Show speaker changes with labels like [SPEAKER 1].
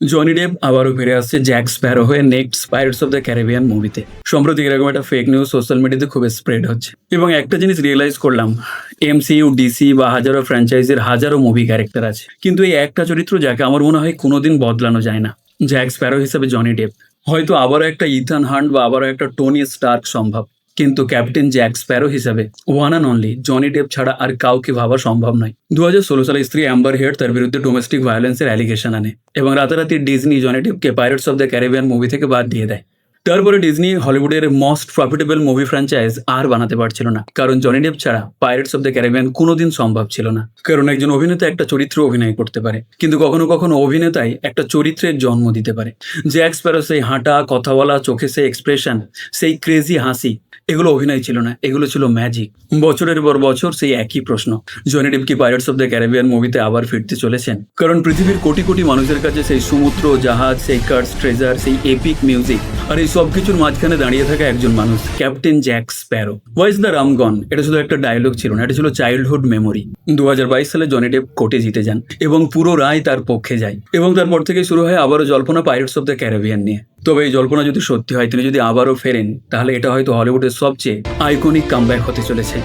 [SPEAKER 1] Johnny Depp আবারও ফিরে আসছে জ্যাক স্প্যারো হয়ে next pirates of the Caribbean মুভিতে। সম্প্রতি এরকম একটা ফেক নিউজ সোশ্যাল মিডিয়াতে খুব স্প্রেড হচ্ছে এবং একটা জিনিস রিয়েলাইজ করলাম, এমসিইউ, ডিসি বা হাজারো ফ্র্যাঞ্চাইজির হাজারো মুভি ক্যারেক্টার আছে, কিন্তু এই একটা চরিত্র যাকে আমার মনে হয় কোনোদিন বদলানো যায় না, জ্যাক স্প্যারো হিসেবে জনি ডেপ। হয়তো আবারও একটা ইথান হান্ট বা আবারও একটা টনি স্টার্ক সম্ভব, কিন্তু ক্যাপ্টেন জ্যাক স্প্যারো হিসাবে one and only Johnny Depp ছাড়া আর কাউকে ভাবা সম্ভব নয়। 2016 সালে স্ত্রী অ্যাম্বার হেড তার বিরুদ্ধে ডোমেস্টিক ভায়োলেন্সের অ্যালিগেশন আনে এবং রাতারাতি ডিজনি জনি ডেপকে Pirates of the Caribbean movie থেকে বাদ দিয়ে দেয়। তারপরে ডিজনি হলিউডের মোস্ট প্রফিটেবল মুভি ফ্র্যাঞ্চাইজ আর বানাতে পারছিল না, কারণ জনি ডেপ ছাড়া পাইরেটস অফ দ্য ক্যারিবিয়ান কোনোদিন সম্ভব ছিল না। কারণ একজন অভিনেতা একটা চরিত্র অভিনয় করতে পারে, কিন্তু কখনো কখনো অভিনেতাই একটা চরিত্রের জন্ম দিতে পারে। জ্যাক স্প্যারো সেই হাঁটা, কথা বলা, চোখে সেই এক্সপ্রেশন, সেই ক্রেজি হাসি, এগুলো অভিনয় ছিল না, এগুলো ছিল ম্যাজিক। বছরের পর বছর সেই একই প্রশ্ন, জনি ডেপ কি পাইরেটস অফ দ্য ক্যারিবিয়ান মুভিতে আবার ফিরতে চলেছেন? কারণ পৃথিবীর কোটি কোটি মানুষের কাছে সেই সমুদ্র, জাহাজ, সেই কার্স ট্রেজার, সেই এপিক মিউজিক আর এই সব কিছুর মাঝখানে দাঁড়িয়ে থাকা একজন মানুষ, captain Jack Sparrow. Why's the rum gone, এটা শুধু একটা ডায়লগ ছিল না, এটা ছিল চাইল্ডহুড মেমোরি। 2022 সালে জনি ডেপ কোর্টে জিতে যান এবং পুরো রায় তার পক্ষে যায় এবং তারপর থেকে শুরু হয় আবারও জল্পনা পাইরেটস অফ দ্য ক্যারিবিয়ান নিয়ে। তবে এই জল্পনা যদি সত্যি হয়, তিনি যদি আবারও ফেরেন, তাহলে এটা হয়তো হলিউডের সবচেয়ে আইকনিক কামব্যাক হতে চলেছে।